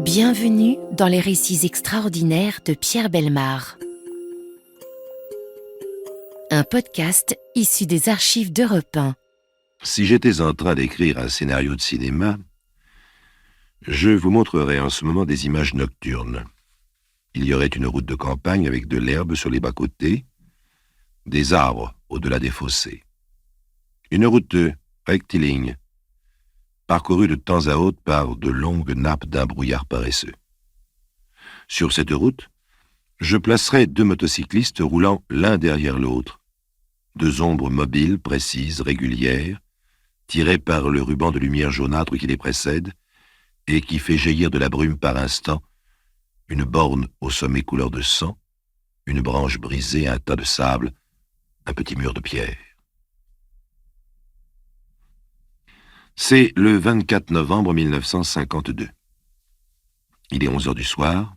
Bienvenue dans les récits extraordinaires de Pierre Bellemare. Un podcast issu des archives d'Europe 1. Si j'étais en train d'écrire un scénario de cinéma, je vous montrerais en ce moment des images nocturnes. Il y aurait une route de campagne avec de l'herbe sur les bas-côtés, des arbres au-delà des fossés. Une route rectiligne, parcourue de temps à autre par de longues nappes d'un brouillard paresseux. Sur cette route, je placerais deux motocyclistes roulant l'un derrière l'autre, deux ombres mobiles, précises, régulières, tirées par le ruban de lumière jaunâtre qui les précède et qui fait jaillir de la brume par instant une borne au sommet couleur de sang, une branche brisée, un tas de sable, un petit mur de pierre. C'est le 24 novembre 1952. Il est 11h du soir.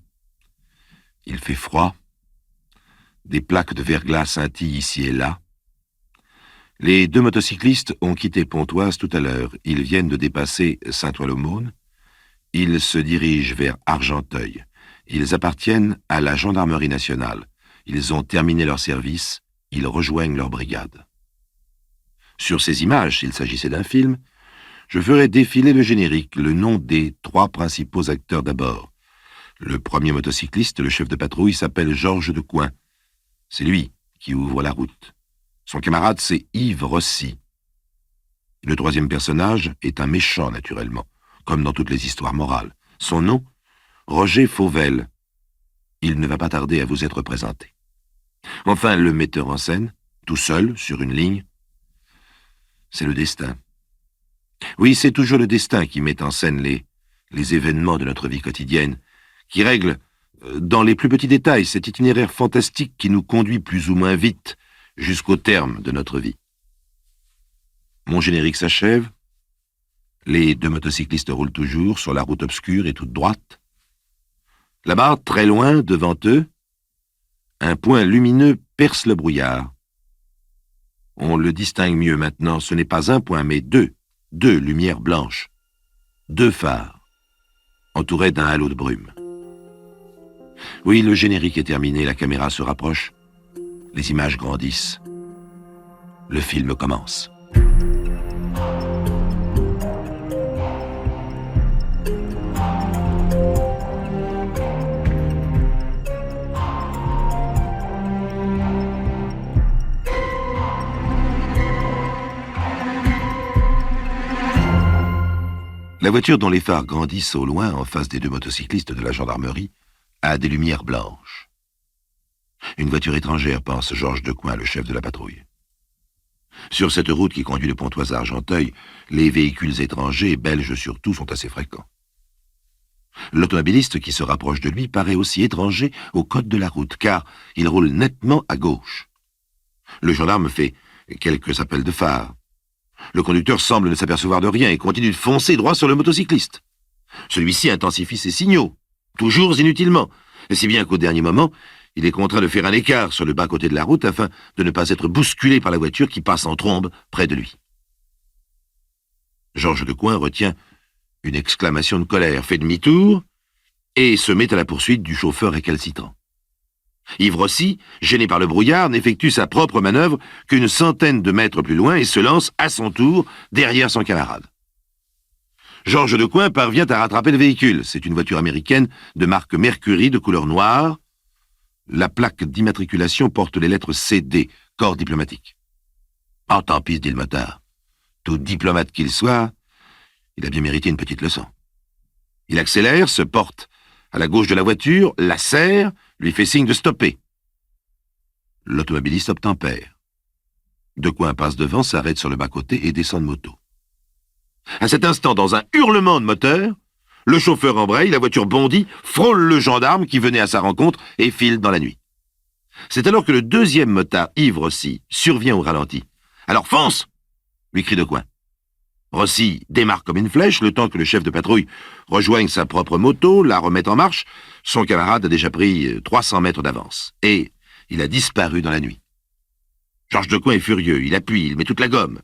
Il fait froid. Des plaques de verglas scintillent ici et là. Les deux motocyclistes ont quitté Pontoise tout à l'heure. Ils viennent de dépasser Saint-Ouen-l'Aumône. Ils se dirigent vers Argenteuil. Ils appartiennent à la Gendarmerie nationale. Ils ont terminé leur service. Ils rejoignent leur brigade. Sur ces images, s'il s'agissait d'un film, je ferai défiler le générique, le nom des trois principaux acteurs d'abord. Le premier motocycliste, le chef de patrouille, s'appelle Georges Decoing. C'est lui qui ouvre la route. Son camarade, c'est Yves Rossi. Le troisième personnage est un méchant, naturellement, comme dans toutes les histoires morales. Son nom, Roger Fauvel. Il ne va pas tarder à vous être présenté. Enfin, le metteur en scène, tout seul, sur une ligne, c'est le destin. Oui, c'est toujours le destin qui met en scène les événements de notre vie quotidienne, qui règle, dans les plus petits détails, cet itinéraire fantastique qui nous conduit plus ou moins vite jusqu'au terme de notre vie. Mon générique s'achève. Les deux motocyclistes roulent toujours sur la route obscure et toute droite. Là-bas, très loin, devant eux, un point lumineux perce le brouillard. On le distingue mieux maintenant, ce n'est pas un point, mais deux lumières blanches, deux phares, entourés d'un halo de brume. Oui, le générique est terminé, la caméra se rapproche, les images grandissent. Le film commence. La voiture dont les phares grandissent au loin, en face des deux motocyclistes de la gendarmerie, a des lumières blanches. Une voiture étrangère, pense Georges Decoing, le chef de la patrouille. Sur cette route qui conduit de Pontoise à Argenteuil, les véhicules étrangers, belges surtout, sont assez fréquents. L'automobiliste qui se rapproche de lui paraît aussi étranger au code de la route, car il roule nettement à gauche. Le gendarme fait quelques appels de phare. Le conducteur semble ne s'apercevoir de rien et continue de foncer droit sur le motocycliste. Celui-ci intensifie ses signaux, toujours inutilement, et si bien qu'au dernier moment, il est contraint de faire un écart sur le bas-côté de la route afin de ne pas être bousculé par la voiture qui passe en trombe près de lui. Georges Decoing retient une exclamation de colère, fait demi-tour et se met à la poursuite du chauffeur récalcitrant. Yves Rossi, gêné par le brouillard, n'effectue sa propre manœuvre qu'une centaine de mètres plus loin et se lance à son tour derrière son camarade. Georges Decoing parvient à rattraper le véhicule. C'est une voiture américaine de marque Mercury de couleur noire. La plaque d'immatriculation porte les lettres CD, corps diplomatique. « Ah, tant pis, dit le motard. Tout diplomate qu'il soit, il a bien mérité une petite leçon. » Il accélère, se porte à la gauche de la voiture, la serre, lui fait signe de stopper. L'automobiliste obtempère. Decoing passe devant, s'arrête sur le bas-côté et descend de moto. À cet instant, dans un hurlement de moteur, le chauffeur embraye, la voiture bondit, frôle le gendarme qui venait à sa rencontre et file dans la nuit. C'est alors que le deuxième motard, Yves Rossi, survient au ralenti. « Alors fonce !» lui crie Decoing. Rossi démarre comme une flèche, le temps que le chef de patrouille rejoigne sa propre moto, la remette en marche. Son camarade a déjà pris 300 mètres d'avance. Et il a disparu dans la nuit. Georges Decoing est furieux, il appuie, il met toute la gomme.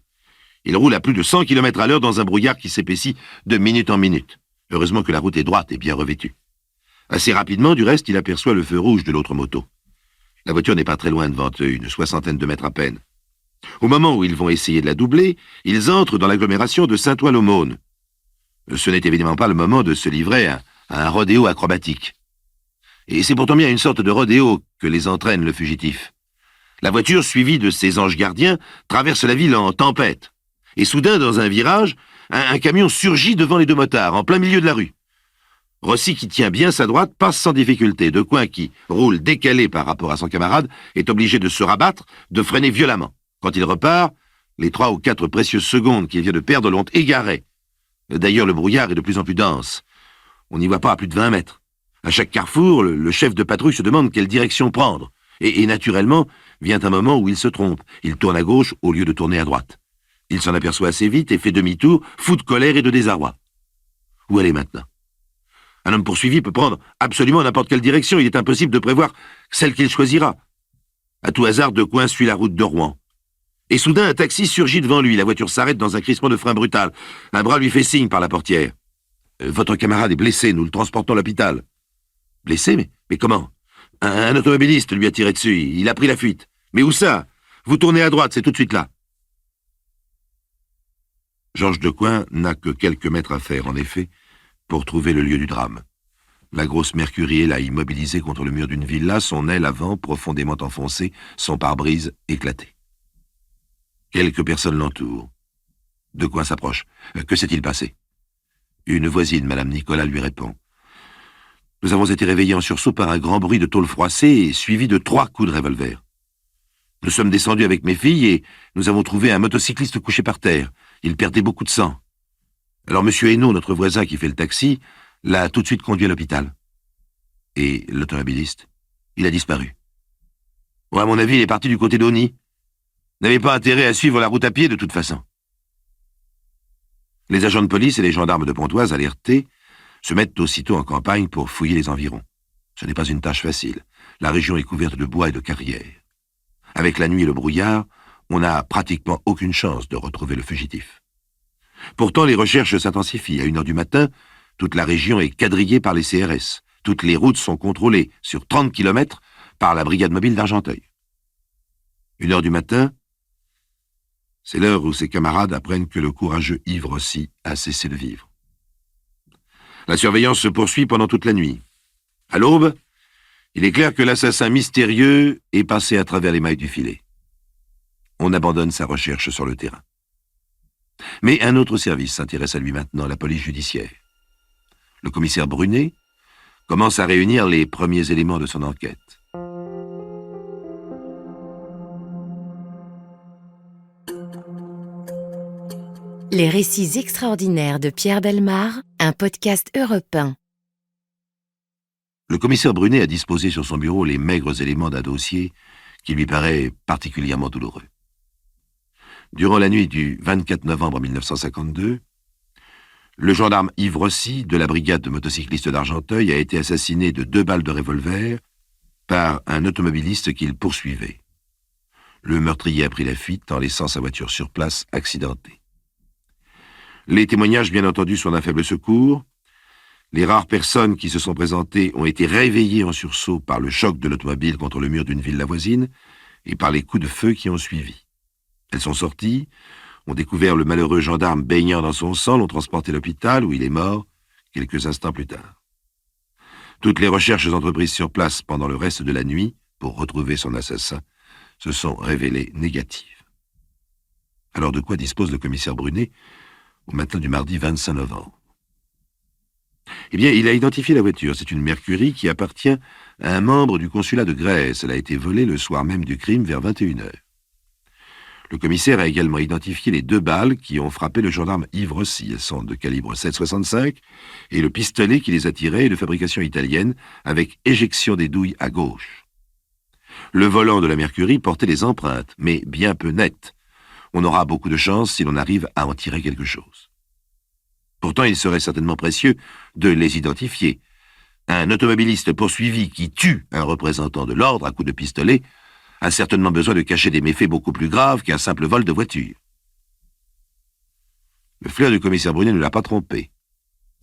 Il roule à plus de 100 km à l'heure dans un brouillard qui s'épaissit de minute en minute. Heureusement que la route est droite et bien revêtue. Assez rapidement, du reste, il aperçoit le feu rouge de l'autre moto. La voiture n'est pas très loin devant eux, une 60aine de mètres à peine. Au moment où ils vont essayer de la doubler, ils entrent dans l'agglomération de Saint-Ouen-l'Aumône. Ce n'est évidemment pas le moment de se livrer à un rodéo acrobatique. Et c'est pourtant bien une sorte de rodéo que les entraîne le fugitif. La voiture, suivie de ses anges gardiens, traverse la ville en tempête. Et soudain, dans un virage, un camion surgit devant les deux motards, en plein milieu de la rue. Rossi, qui tient bien sa droite, passe sans difficulté. Decoing, qui roule décalé par rapport à son camarade, est obligé de se rabattre, de freiner violemment. Quand il repart, les 3 ou 4 précieuses secondes qu'il vient de perdre l'ont égaré. D'ailleurs, le brouillard est de plus en plus dense. On n'y voit pas à plus de 20 mètres. À chaque carrefour, le chef de patrouille se demande quelle direction prendre. Et naturellement, vient un moment où il se trompe. Il tourne à gauche au lieu de tourner à droite. Il s'en aperçoit assez vite et fait demi-tour, fou de colère et de désarroi. Où aller maintenant? Un homme poursuivi peut prendre absolument n'importe quelle direction. Il est impossible de prévoir celle qu'il choisira. À tout hasard, Decoing suit la route de Rouen. Et soudain, un taxi surgit devant lui. La voiture s'arrête dans un crissement de frein brutal. Un bras lui fait signe par la portière. « Votre camarade est blessé, nous le transportons à l'hôpital. »« Blessé? Mais comment? Un automobiliste lui a tiré dessus, il a pris la fuite. Mais où ça? Vous tournez à droite, c'est tout de suite là. » Georges Decoing n'a que quelques mètres à faire, en effet, pour trouver le lieu du drame. La grosse Mercury l'a immobilisé contre le mur d'une villa, son aile avant profondément enfoncée, son pare-brise éclaté. Quelques personnes l'entourent. Decoing s'approche. Que s'est-il passé? Une voisine, Madame Nicolas, lui répond. Nous avons été réveillés en sursaut par un grand bruit de tôle froissée et suivi de 3 coups de revolver. Nous sommes descendus avec mes filles et nous avons trouvé un motocycliste couché par terre. Il perdait beaucoup de sang. Alors Monsieur Hainaut, notre voisin qui fait le taxi, l'a tout de suite conduit à l'hôpital. Et l'automobiliste, il a disparu. Bon, à mon avis, il est parti du côté d'Auny. N'avait pas intérêt à suivre la route à pied de toute façon. Les agents de police et les gendarmes de Pontoise, alertés, se mettent aussitôt en campagne pour fouiller les environs. Ce n'est pas une tâche facile. La région est couverte de bois et de carrières. Avec la nuit et le brouillard, on n'a pratiquement aucune chance de retrouver le fugitif. Pourtant, les recherches s'intensifient. À 1h du matin, toute la région est quadrillée par les CRS. Toutes les routes sont contrôlées sur 30 km par la brigade mobile d'Argenteuil. 1h du matin, c'est l'heure où ses camarades apprennent que le courageux Yves Rossi a cessé de vivre. La surveillance se poursuit pendant toute la nuit. À l'aube, il est clair que l'assassin mystérieux est passé à travers les mailles du filet. On abandonne sa recherche sur le terrain. Mais un autre service s'intéresse à lui maintenant, la police judiciaire. Le commissaire Brunet commence à réunir les premiers éléments de son enquête. Les récits extraordinaires de Pierre Bellemare, un podcast Europe 1. Le commissaire Brunet a disposé sur son bureau les maigres éléments d'un dossier qui lui paraît particulièrement douloureux. Durant la nuit du 24 novembre 1952, le gendarme Yves Rossi, de la brigade de motocyclistes d'Argenteuil, a été assassiné de 2 balles de revolver par un automobiliste qu'il poursuivait. Le meurtrier a pris la fuite en laissant sa voiture sur place accidentée. Les témoignages, bien entendu, sont d'un faible secours. Les rares personnes qui se sont présentées ont été réveillées en sursaut par le choc de l'automobile contre le mur d'une villa voisine et par les coups de feu qui ont suivi. Elles sont sorties, ont découvert le malheureux gendarme baignant dans son sang, l'ont transporté à l'hôpital où il est mort quelques instants plus tard. Toutes les recherches entreprises sur place pendant le reste de la nuit pour retrouver son assassin se sont révélées négatives. Alors de quoi dispose le commissaire Brunet au matin du mardi 25 novembre? Eh bien, il a identifié la voiture. C'est une Mercury qui appartient à un membre du consulat de Grèce. Elle a été volée le soir même du crime vers 21h. Le commissaire a également identifié les 2 balles qui ont frappé le gendarme Yves Rossi. Elles sont de calibre 7,65 et le pistolet qui les a tirées est de fabrication italienne avec éjection des douilles à gauche. Le volant de la Mercury portait des empreintes, mais bien peu nettes. On aura beaucoup de chance si l'on arrive à en tirer quelque chose. Pourtant, il serait certainement précieux de les identifier. Un automobiliste poursuivi qui tue un représentant de l'ordre à coups de pistolet a certainement besoin de cacher des méfaits beaucoup plus graves qu'un simple vol de voiture. Le flair du commissaire Brunet ne l'a pas trompé.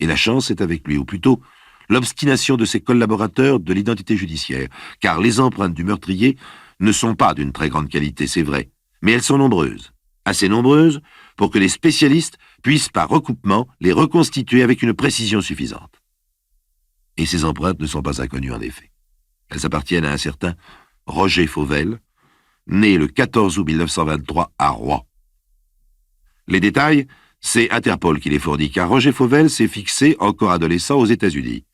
Et la chance est avec lui, ou plutôt l'obstination de ses collaborateurs de l'identité judiciaire, car les empreintes du meurtrier ne sont pas d'une très grande qualité, c'est vrai, mais elles sont nombreuses, assez nombreuses pour que les spécialistes puissent par recoupement les reconstituer avec une précision suffisante. Et ces empreintes ne sont pas inconnues en effet. Elles appartiennent à un certain Roger Fauvel, né le 14 août 1923 à Roye. Les détails, c'est Interpol qui les fournit, car Roger Fauvel s'est fixé, encore adolescent, aux États-Unis.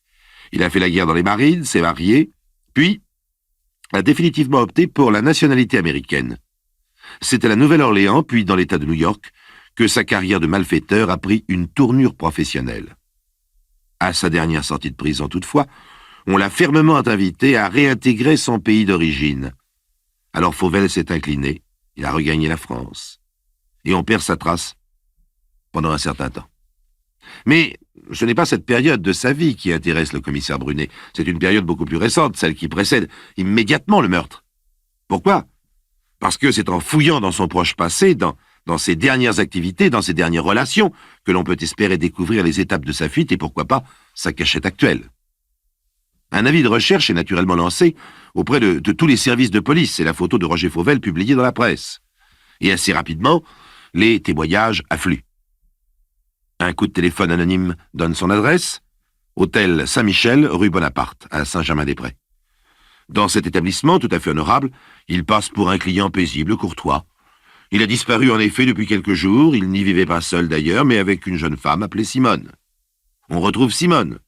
Il a fait la guerre dans les Marines, s'est marié, puis a définitivement opté pour la nationalité américaine. C'est à la Nouvelle-Orléans, puis dans l'État de New York, que sa carrière de malfaiteur a pris une tournure professionnelle. À sa dernière sortie de prison, toutefois, on l'a fermement invité à réintégrer son pays d'origine. Alors Fauvel s'est incliné, il a regagné la France, et on perd sa trace pendant un certain temps. Mais ce n'est pas cette période de sa vie qui intéresse le commissaire Brunet, c'est une période beaucoup plus récente, celle qui précède immédiatement le meurtre. Pourquoi ? Parce que c'est en fouillant dans son proche passé, dans ses dernières activités, dans ses dernières relations, que l'on peut espérer découvrir les étapes de sa fuite et pourquoi pas sa cachette actuelle. Un avis de recherche est naturellement lancé auprès de tous les services de police et la photo de Roger Fauvel publiée dans la presse. Et assez rapidement, les témoignages affluent. Un coup de téléphone anonyme donne son adresse, hôtel Saint-Michel, rue Bonaparte, à Saint-Germain-des-Prés. Dans cet établissement, tout à fait honorable, il passe pour un client paisible, courtois. Il a disparu en effet depuis quelques jours, il n'y vivait pas seul d'ailleurs, mais avec une jeune femme appelée Simone. On retrouve Simone.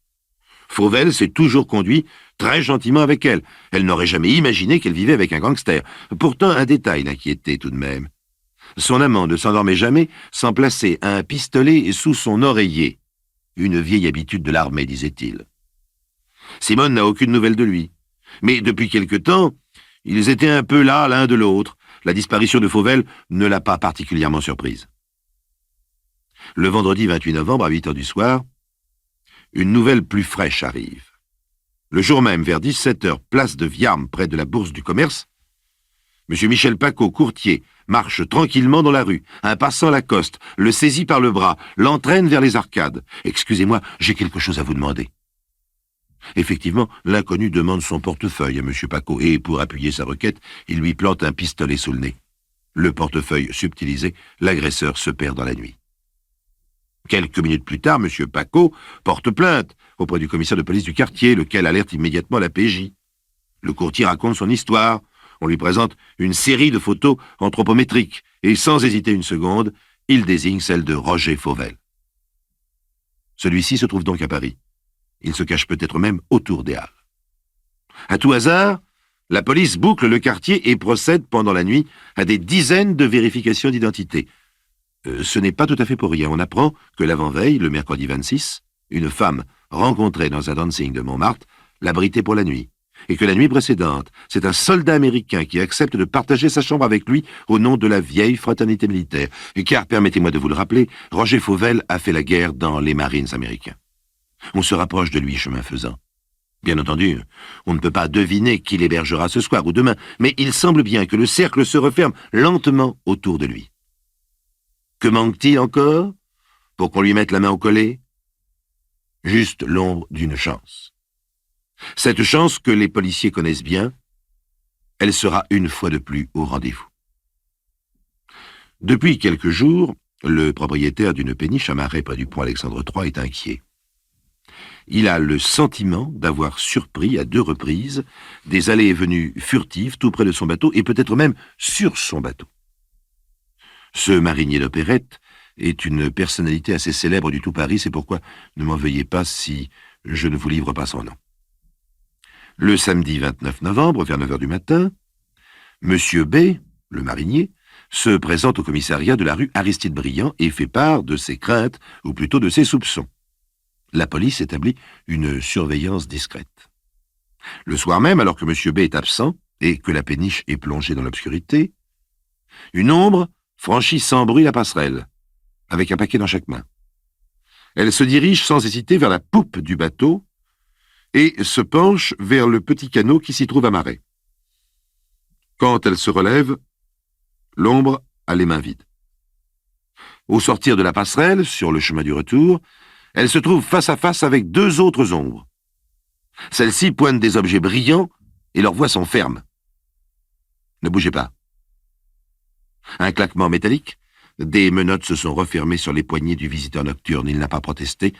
Fauvel s'est toujours conduit très gentiment avec elle. Elle n'aurait jamais imaginé qu'elle vivait avec un gangster. Pourtant, un détail l'inquiétait tout de même. Son amant ne s'endormait jamais sans placer un pistolet sous son oreiller. Une vieille habitude de l'armée, disait-il. Simone n'a aucune nouvelle de lui. Mais depuis quelque temps, ils étaient un peu là l'un de l'autre. La disparition de Fauvel ne l'a pas particulièrement surprise. Le vendredi 28 novembre, à 8 heures du soir, une nouvelle plus fraîche arrive. Le jour même, vers 17 heures, place de Viarme, près de la Bourse du Commerce, M. Michel Paco, courtier, marche tranquillement dans la rue. Un passant l'accoste, le saisit par le bras, l'entraîne vers les arcades. « Excusez-moi, j'ai quelque chose à vous demander. » Effectivement, l'inconnu demande son portefeuille à M. Paco et, pour appuyer sa requête, il lui plante un pistolet sous le nez. Le portefeuille subtilisé, l'agresseur se perd dans la nuit. Quelques minutes plus tard, M. Paco porte plainte auprès du commissaire de police du quartier, lequel alerte immédiatement la PJ. Le courtier raconte son histoire. On lui présente une série de photos anthropométriques et, sans hésiter une seconde, il désigne celle de Roger Fauvel. Celui-ci se trouve donc à Paris. Il se cache peut-être même autour des Halles. À tout hasard, la police boucle le quartier et procède pendant la nuit à des dizaines de vérifications d'identité. Ce n'est pas tout à fait pour rien. On apprend que l'avant-veille, le mercredi 26, une femme rencontrée dans un dancing de Montmartre l'abritait pour la nuit. Et que la nuit précédente, c'est un soldat américain qui accepte de partager sa chambre avec lui au nom de la vieille fraternité militaire. Car, permettez-moi de vous le rappeler, Roger Fauvel a fait la guerre dans les Marines américains. On se rapproche de lui chemin faisant. Bien entendu, on ne peut pas deviner qui l'hébergera ce soir ou demain, mais il semble bien que le cercle se referme lentement autour de lui. Que manque-t-il encore pour qu'on lui mette la main au collet? Juste l'ombre d'une chance. Cette chance que les policiers connaissent bien, elle sera une fois de plus au rendez-vous. Depuis quelques jours, le propriétaire d'une péniche à Marais près du pont Alexandre III est inquiet. Il a le sentiment d'avoir surpris à 2 reprises des allées et venues furtives tout près de son bateau et peut-être même sur son bateau. Ce marinier d'opérette est une personnalité assez célèbre du tout Paris, c'est pourquoi ne m'en veuillez pas si je ne vous livre pas son nom. Le samedi 29 novembre, vers 9 heures du matin, Monsieur B, le marinier, se présente au commissariat de la rue Aristide-Briand et fait part de ses craintes, ou plutôt de ses soupçons. La police établit une surveillance discrète. Le soir même, alors que Monsieur B est absent et que la péniche est plongée dans l'obscurité, une ombre franchit sans bruit la passerelle, avec un paquet dans chaque main. Elle se dirige sans hésiter vers la poupe du bateau et se penche vers le petit canot qui s'y trouve amarré. Quand elle se relève, l'ombre a les mains vides. Au sortir de la passerelle, sur le chemin du retour, Elle se trouve face à face avec deux autres ombres. Celles-ci pointent des objets brillants et leurs voix sont fermes. Ne bougez pas. Un claquement métallique. Des menottes se sont refermées sur les poignets du visiteur nocturne. Il n'a pas protesté.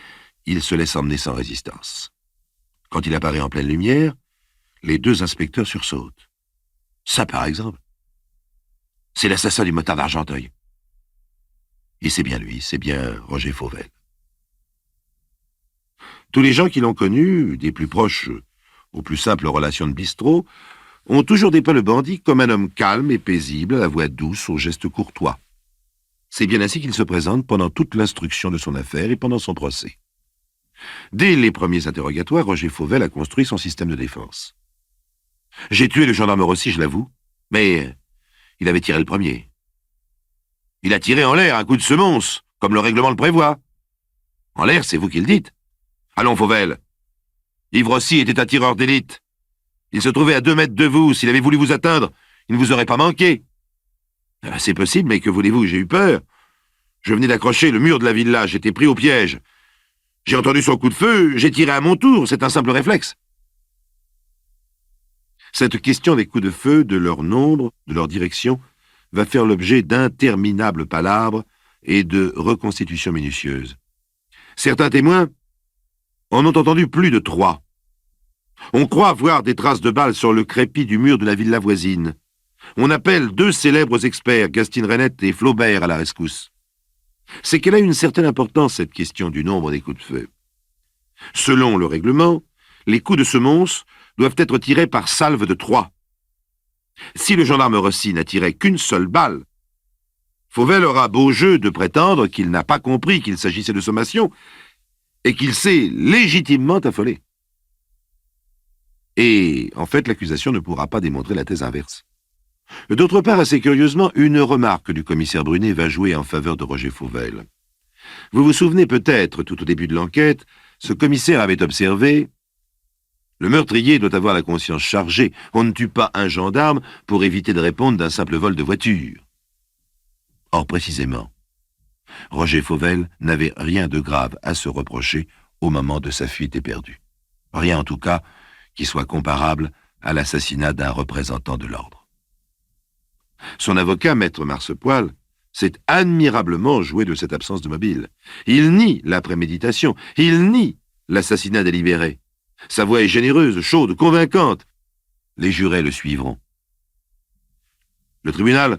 Il se laisse emmener sans résistance. Quand il apparaît en pleine lumière, les deux inspecteurs sursautent. Ça, par exemple, c'est l'assassin du motard d'Argenteuil. Et c'est bien lui, c'est bien Roger Fauvel. Tous les gens qui l'ont connu, des plus proches aux plus simples relations de bistrot, ont toujours dépeint le bandit comme un homme calme et paisible, à la voix douce, aux gestes courtois. C'est bien ainsi qu'il se présente pendant toute l'instruction de son affaire et pendant son procès. Dès les premiers interrogatoires, Roger Fauvel a construit son système de défense. J'ai tué le gendarme Rossi, je l'avoue, mais il avait tiré le premier. Il a tiré en l'air un coup de semonce, comme le règlement le prévoit. En l'air, c'est vous qui le dites. Allons, Fauvel. Yves Rossi était un tireur d'élite. Il se trouvait à 2 mètres de vous. S'il avait voulu vous atteindre, il ne vous aurait pas manqué. C'est possible, mais que voulez-vous, j'ai eu peur. Je venais d'accrocher le mur de la villa, j'étais pris au piège. J'ai entendu son coup de feu, j'ai tiré à mon tour, c'est un simple réflexe. Cette question des coups de feu, de leur nombre, de leur direction, va faire l'objet d'interminables palabres et de reconstitutions minutieuses. Certains témoins en ont entendu plus de 3. On croit voir des traces de balles sur le crépi du mur de la villa voisine. On appelle 2 célèbres experts, Gastine Renette et Flaubert, à la rescousse. C'est qu'elle a une certaine importance, cette question du nombre des coups de feu. Selon le règlement, les coups de semonce doivent être tirés par salve de 3. Si le gendarme Rossi n'a tiré qu'une seule balle, Fauvel aura beau jeu de prétendre qu'il n'a pas compris qu'il s'agissait de sommation et qu'il s'est légitimement affolé. Et, en fait, l'accusation ne pourra pas démontrer la thèse inverse. D'autre part, assez curieusement, une remarque du commissaire Brunet va jouer en faveur de Roger Fauvel. Vous vous souvenez peut-être, tout au début de l'enquête, ce commissaire avait observé « Le meurtrier doit avoir la conscience chargée. On ne tue pas un gendarme pour éviter de répondre d'un simple vol de voiture. » Or, précisément, Roger Fauvel n'avait rien de grave à se reprocher au moment de sa fuite éperdue. Rien, en tout cas, qui soit comparable à l'assassinat d'un représentant de l'ordre. Son avocat, maître Marsepoil, s'est admirablement joué de cette absence de mobile. Il nie la préméditation, il nie l'assassinat délibéré. Sa voix est généreuse, chaude, convaincante. Les jurés le suivront. Le tribunal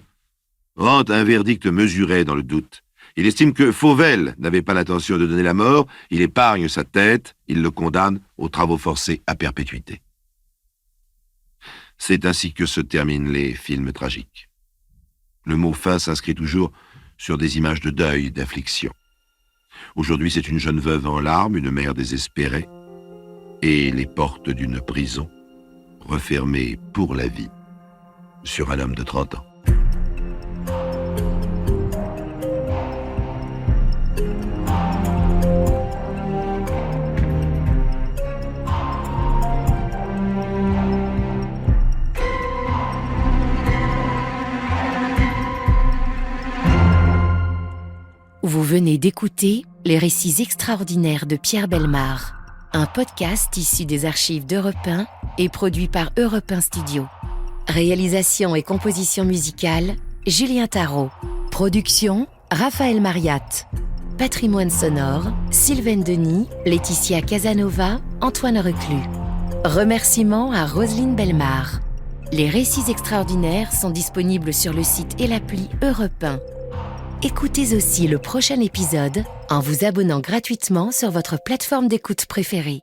rend un verdict mesuré dans le doute. Il estime que Fauvel n'avait pas l'intention de donner la mort, il épargne sa tête, il le condamne aux travaux forcés à perpétuité. C'est ainsi que se terminent les films tragiques. Le mot « fin » s'inscrit toujours sur des images de deuil, d'affliction. Aujourd'hui, c'est une jeune veuve en larmes, une mère désespérée, et les portes d'une prison refermées pour la vie sur un homme de 30 ans. Vous venez d'écouter Les récits extraordinaires de Pierre Bellemare, un podcast issu des archives d'Europe 1 et produit par Europe 1 Studio. Réalisation et composition musicale, Julien Tarot. Production, Raphaël Mariat. Patrimoine sonore, Sylvaine Denis, Laetitia Casanova, Antoine Reclus. Remerciements à Roselyne Bellemare. Les récits extraordinaires sont disponibles sur le site et l'appli Europe 1. Écoutez aussi le prochain épisode en vous abonnant gratuitement sur votre plateforme d'écoute préférée.